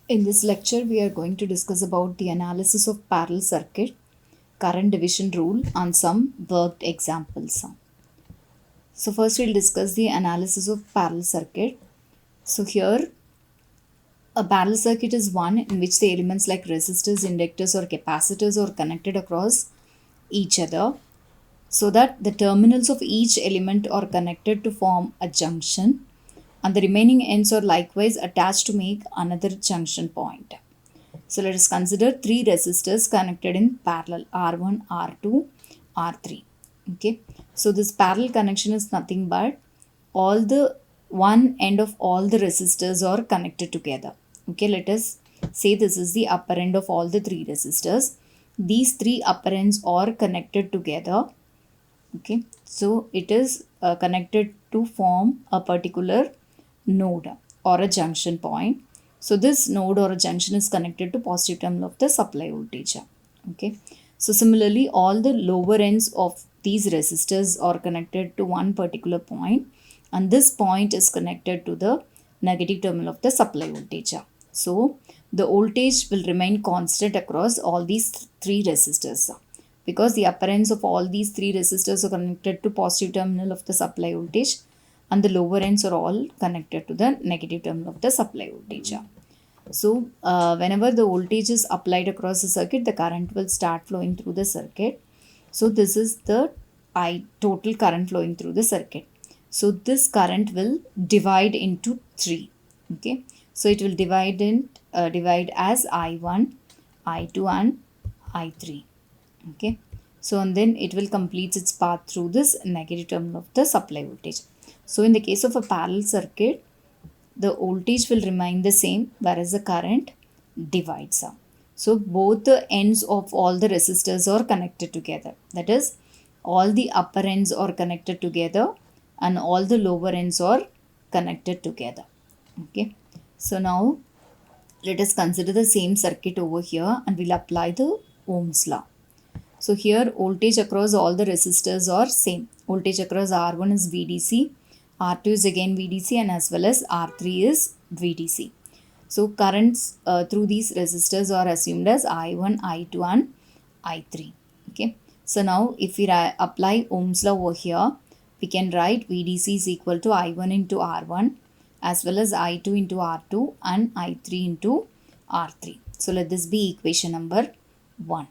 In this lecture, we are going to discuss about the analysis of parallel circuit, current division rule, and some worked examples. So first we'll discuss the analysis of parallel circuit. So here, a parallel circuit is one in which the elements like resistors, inductors, or capacitors are connected across each other so that the terminals of each element are connected to form a junction and the remaining ends are likewise attached to make another junction point. So let us consider three resistors connected in parallel R1, R2, R3. Okay. So this parallel connection is nothing but all the one end of all the resistors are connected together. Okay. Let us say this is the upper end of all the three resistors. These three upper ends are connected together. Okay. So it is connected to form a particular node or a junction point. So this node or a junction is connected to positive terminal of the supply voltage. Okay. So similarly, all the lower ends of these resistors are connected to one particular point, and this point is connected to the negative terminal of the supply voltage. So the voltage will remain constant across all these three resistors because the upper ends of all these three resistors are connected to positive terminal of the supply voltage and the lower ends are all connected to the negative terminal of the supply voltage. So whenever the voltage is applied across the circuit, the current will start flowing through the circuit. So this is the total current flowing through the circuit. So this current will divide into three. Okay. So it will divide as I1, I2 and I3. Okay. So and then it will complete its path through this negative terminal of the supply voltage. So in the case of a parallel circuit, the voltage will remain the same whereas the current divides up. So both the ends of all the resistors are connected together. That is, all the upper ends are connected together and all the lower ends are connected together. Okay. So now let us consider the same circuit over here and we'll apply the Ohm's law. So here voltage across all the resistors are same. Voltage across R1 is VDC, R2 is again VDC and as well as R3 is VDC. So currents through these resistors are assumed as I1, I2 and I3. Okay. So now if we apply Ohm's law over here, we can write VDC is equal to I1 into R1 as well as I2 into R2 and I3 into R3. So let this be equation number 1.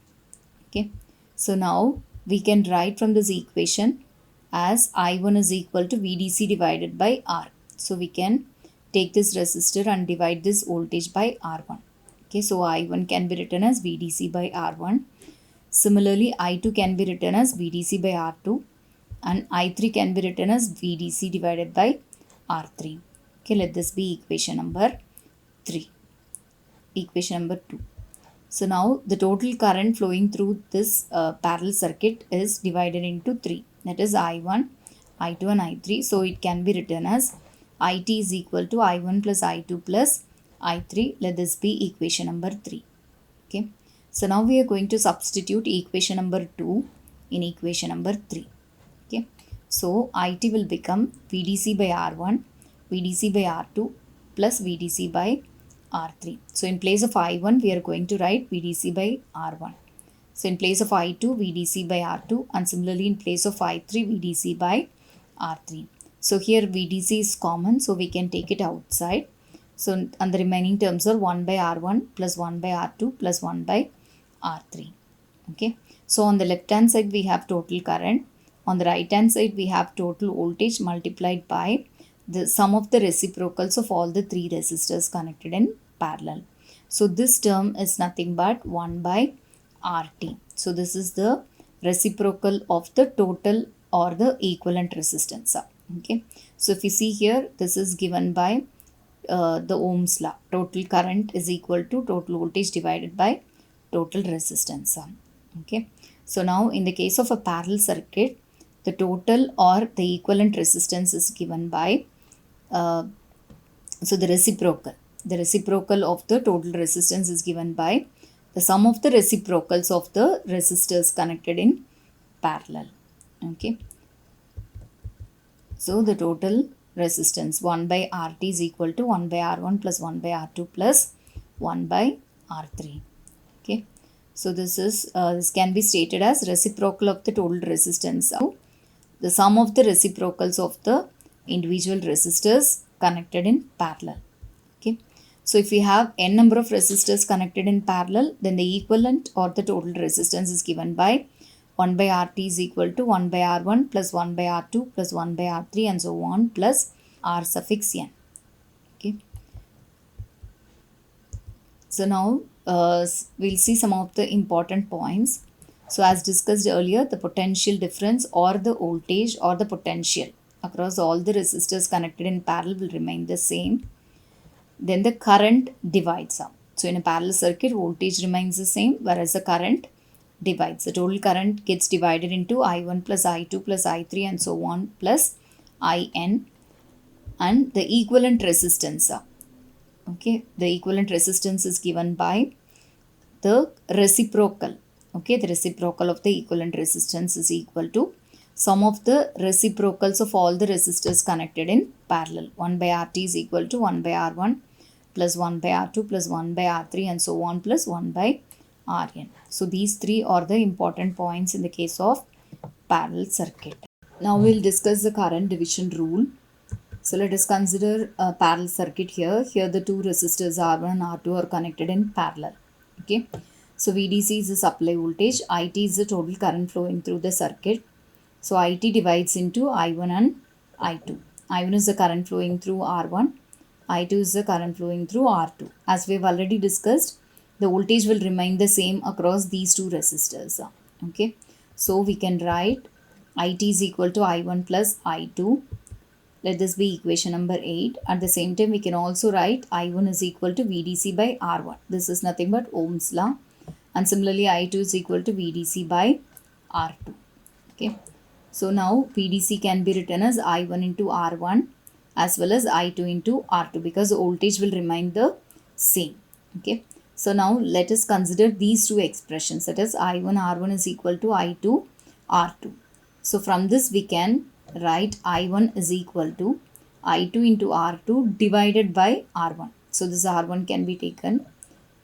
Okay. So now we can write from this equation as I1 is equal to VDC divided by R. So we can take this resistor and divide this voltage by R1. Okay, so I1 can be written as VDC by R1. Similarly, I2 can be written as VDC by R2 and I3 can be written as VDC divided by R3. Okay, let this be equation number 3. Equation number 2. So now the total current flowing through this parallel circuit is divided into 3. That is I1, I2 and I3. So it can be written as IT is equal to I1 plus I2 plus I3. Let this be equation number 3. Okay. So now we are going to substitute equation number 2 in equation number 3. Okay. So IT will become VDC by R1, VDC by R2 plus VDC by R3. So in place of I1, we are going to write VDC by R1. So in place of I2, VDC by R2 and similarly in place of I3, VDC by R3. So here VDC is common, so we can take it outside. So and the remaining terms are 1 by R1 plus 1 by R2 plus 1 by R3. Okay. So on the left hand side, we have total current. On the right hand side, we have total voltage multiplied by the sum of the reciprocals of all the three resistors connected in parallel. So this term is nothing but 1 by RT. So this is the reciprocal of the total or the equivalent resistance. Okay. So if you see here, this is given by the Ohm's law. Total current is equal to total voltage divided by total resistance. Okay. So now in the case of a parallel circuit, the total or the equivalent resistance is given by so the reciprocal of the total resistance is given by the sum of the reciprocals of the resistors connected in parallel. Okay. So the total resistance 1 by RT is equal to 1 by R1 plus 1 by R2 plus 1 by R3. Okay. So this can be stated as reciprocal of the total resistance. So the sum of the reciprocals of the individual resistors connected in parallel. Okay. So if we have n number of resistors connected in parallel, then the equivalent or the total resistance is given by 1 by RT is equal to 1 by R1 plus 1 by R2 plus 1 by R3 and so on plus R suffix n. Okay. So now we'll see some of the important points. So as discussed earlier, the potential difference or the voltage or the potential across all the resistors connected in parallel will remain the same. Then the current divides up. So in a parallel circuit, voltage remains the same, whereas the current divides. The total current gets divided into I1 plus I2 plus I3 and so on plus IN, and the equivalent resistance. Okay, the equivalent resistance is given by the reciprocal. Okay, the reciprocal of the equivalent resistance is equal to sum of the reciprocals of all the resistors connected in parallel. 1 by RT is equal to 1 by R1 plus 1 by R2 plus 1 by R3 and so on plus 1 by Rn. So these three are the important points in the case of parallel circuit. Now we'll discuss the current division rule. So let us consider a parallel circuit here. Here the two resistors R1 and R2 are connected in parallel. Okay. So VDC is the supply voltage. IT is the total current flowing through the circuit. So IT divides into I1 and I2. I1 is the current flowing through R1. I2 is the current flowing through R2. As we have already discussed, the voltage will remain the same across these two resistors. Okay. So we can write IT is equal to I1 plus I2. Let this be equation number 8. At the same time, we can also write I1 is equal to VDC by R1. This is nothing but Ohm's law. And similarly, I2 is equal to VDC by R2. Okay. So now VDC can be written as I1 into R1 as well as I2 into R2 because the voltage will remain the same. Okay. So now let us consider these two expressions, that is I1 R1 is equal to I2 R2. So from this we can write I1 is equal to I2 into R2 divided by R1. So this R1 can be taken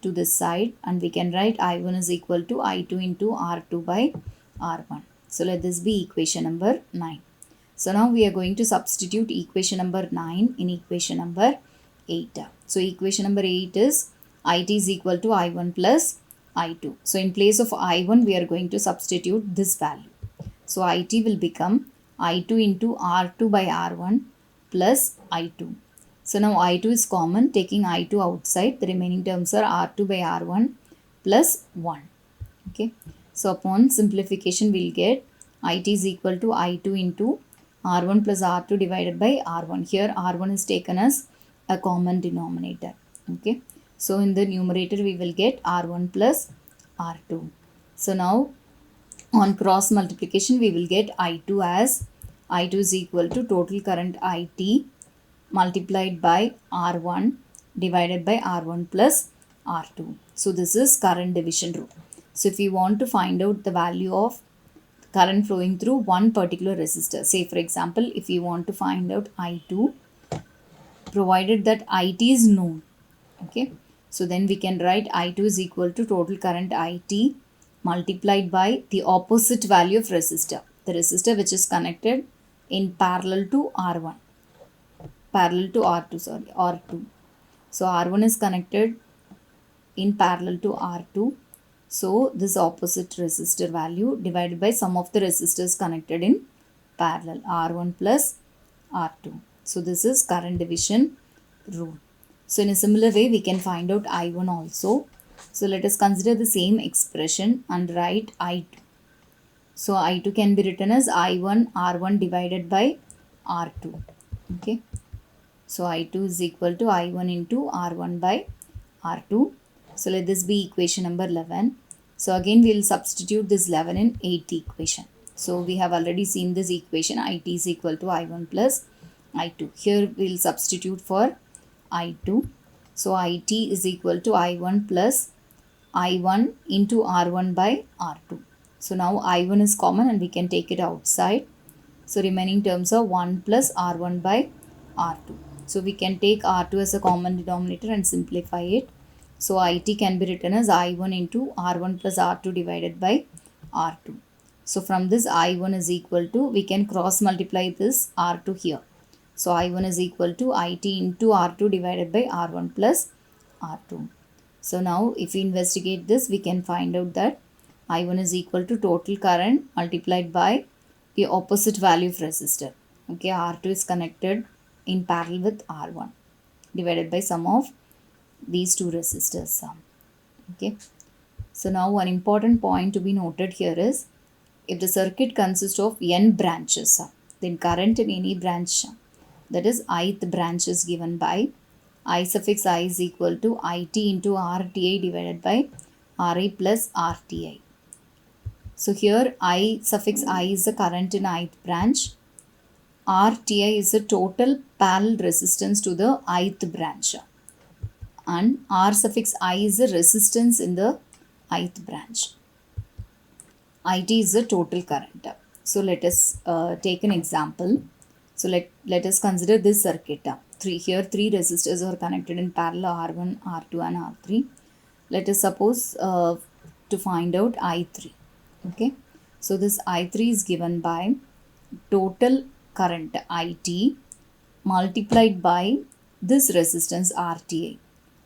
to this side and we can write I1 is equal to I2 into R2 by R1. So let this be equation number 9. So now we are going to substitute equation number 9 in equation number 8. So equation number 8 is IT is equal to I1 plus I2. So in place of I1 we are going to substitute this value. So IT will become I2 into R2 by R1 plus I2. So now I2 is common, taking I2 outside, the remaining terms are R2 by R1 plus 1. Okay. So upon simplification we will get IT is equal to I2 into R1 plus R2 divided by R1. Here R1 is taken as a common denominator. Okay. So in the numerator we will get R1 plus R2. So now on cross multiplication we will get I2 as I2 is equal to total current IT multiplied by R1 divided by R1 plus R2. So this is current division rule. So if we want to find out the value of current flowing through one particular resistor, say for example if we want to find out I2, provided that IT is known, okay, so then we can write I2 is equal to total current IT multiplied by the opposite value of resistor, the resistor which is connected in parallel to R1, parallel to R2. So R1 is connected in parallel to R2. So this opposite resistor value divided by sum of the resistors connected in parallel, R1 plus R2. So this is current division rule. So in a similar way we can find out I1 also. So let us consider the same expression and write I2. So I2 can be written as I1 R1 divided by R2. Okay. So I2 is equal to I1 into R1 by R2. So let this be equation number 11. So again we will substitute this 11 in 8th equation. So we have already seen this equation, IT is equal to I1 plus I2. Here we will substitute for I2. So IT is equal to I1 plus I1 into R1 by R2. So now I1 is common and we can take it outside. So remaining terms are 1 plus R1 by R2. So we can take R2 as a common denominator and simplify it. So IT can be written as I1 into R1 plus R2 divided by R2. So from this I1 is equal to, we can cross multiply this R2 here. So I1 is equal to IT into R2 divided by R1 plus R2. So now if we investigate this, we can find out that I1 is equal to total current multiplied by the opposite value of resistor. Okay, R2 is connected in parallel with R1 divided by sum of these two resistors. Okay, so now one important point to be noted here is, if the circuit consists of n branches, then current in any branch, that is ith branch, is given by I suffix I is equal to IT into RTI divided by RI plus RTI. So here I suffix I is the current in ith branch. RTI is the total parallel resistance to the ith branch. And R suffix I is the resistance in the ith branch. IT is the total current. So let us take an example. So let us consider this circuit. Three resistors are connected in parallel, R1, R2 and R3. Let us suppose to find out I3. Okay. So this I3 is given by total current IT multiplied by this resistance RTI.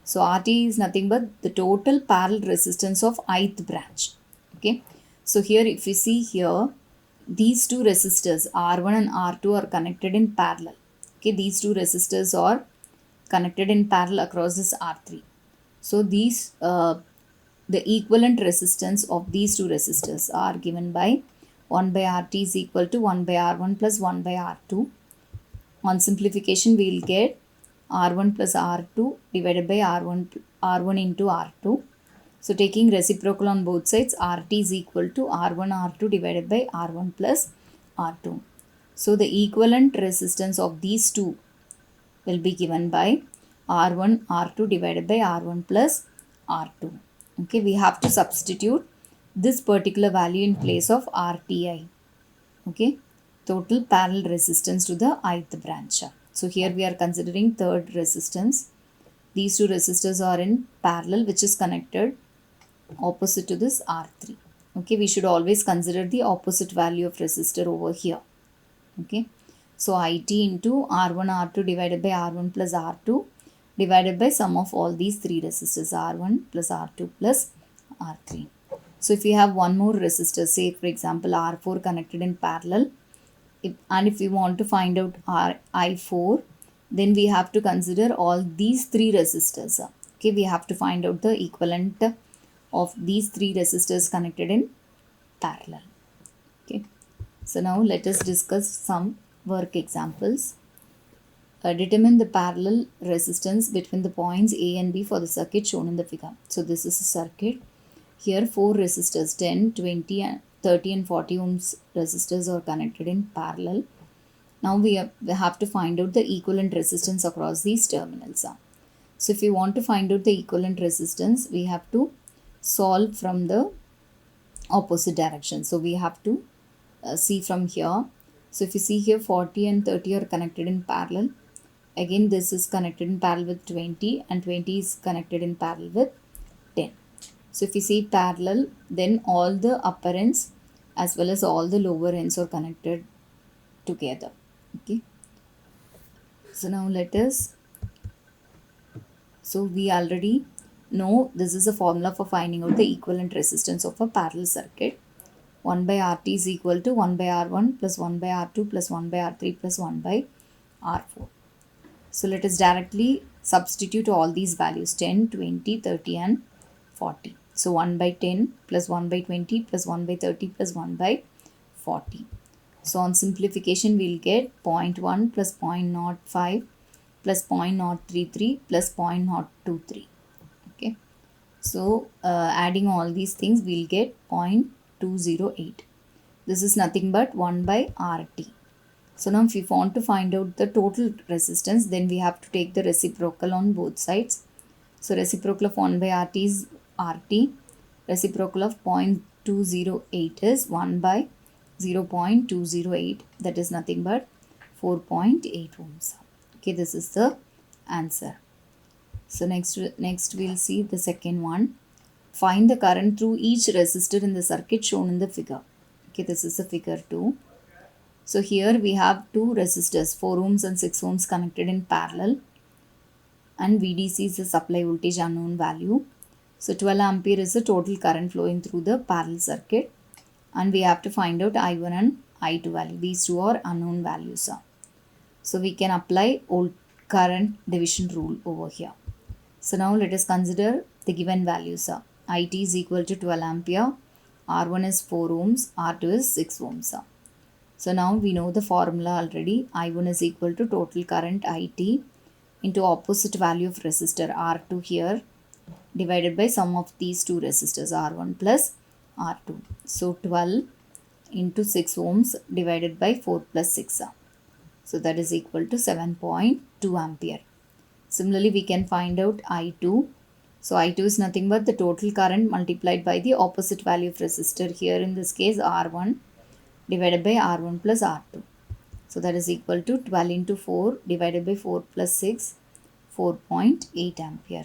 So RTI is nothing but the total parallel resistance of ith branch. Okay. So here if you see here, these two resistors R1 and R2 are connected in parallel. Okay, these two resistors are connected in parallel across this R3. So these the equivalent resistance of these two resistors are given by 1 by RT is equal to 1 by R1 plus 1 by R2. On simplification, we will get R1 plus R2 divided by R1 into R2. So taking reciprocal on both sides, RT is equal to R1 R2 divided by R1 plus R2. So the equivalent resistance of these two will be given by R1 R2 divided by R1 plus R2. Okay, we have to substitute this particular value in place of RTI. Okay, total parallel resistance to the ith branch. So here we are considering third resistance. These two resistors are in parallel, which is connected opposite to this R3. Okay, we should always consider the opposite value of resistor over here. Okay, so IT into R1 R2 divided by R1 plus R2 divided by sum of all these three resistors, R1 plus R2 plus R3. So if you have one more resistor, say for example R4 connected in parallel, if we want to find out I4, then we have to consider all these three resistors. Okay, we have to find out the equivalent of these three resistors connected in parallel. Okay, so now let us discuss some work examples. Determine the parallel resistance between the points A and B for the circuit shown in the figure. So this is a circuit. Here 4 resistors, 10, 20, 30 and 40 ohms resistors are connected in parallel. Now we have to find out the equivalent resistance across these terminals. So if we want to find out the equivalent resistance, we have to solve from the opposite direction. So we have to see from here. So if you see here, 40 and 30 are connected in parallel. Again, this is connected in parallel with 20 and 20 is connected in parallel with 10. So if you see parallel, then all the upper ends as well as all the lower ends are connected together. Okay. So now so we already know this is a formula for finding out the equivalent resistance of a parallel circuit. 1 by RT is equal to 1 by R1 plus 1 by R2 plus 1 by R3 plus 1 by R4. So let us directly substitute all these values, 10, 20, 30 and 40. So 1 by 10 plus 1 by 20 plus 1 by 30 plus 1 by 40. So on simplification, we will get 0.1 plus 0.05 plus 0.033 plus 0.023. Okay. So adding all these things, we will get 0.208. This is nothing but 1 by RT. So now if we want to find out the total resistance, then we have to take the reciprocal on both sides. So reciprocal of 1 by RT is RT. Reciprocal of 0.208 is 1 by 0.208. That is nothing but 4.8 ohms. Okay, this is the answer. So next we'll see the second one. Find the current through each resistor in the circuit shown in the figure. Okay, this is the figure 2. So here we have two resistors, 4 ohms and 6 ohms, connected in parallel, and VDC is the supply voltage unknown value. So 12 ampere is the total current flowing through the parallel circuit, and we have to find out I1 and I2 value. These two are unknown values. So we can apply old current division rule over here. So now let us consider the given values. IT is equal to 12 ampere, R1 is 4 ohms, R2 is 6 ohms. So now we know the formula already. I1 is equal to total current IT into opposite value of resistor R2 here, divided by sum of these two resistors R1 plus R2. So 12 into 6 ohms divided by 4 plus 6. So that is equal to 7.2 ampere. Similarly, we can find out I2. So I2 is nothing but the total current multiplied by the opposite value of resistor, here in this case R1, divided by R1 plus R2. So that is equal to 12 into 4 divided by 4 plus 6, 4.8 ampere.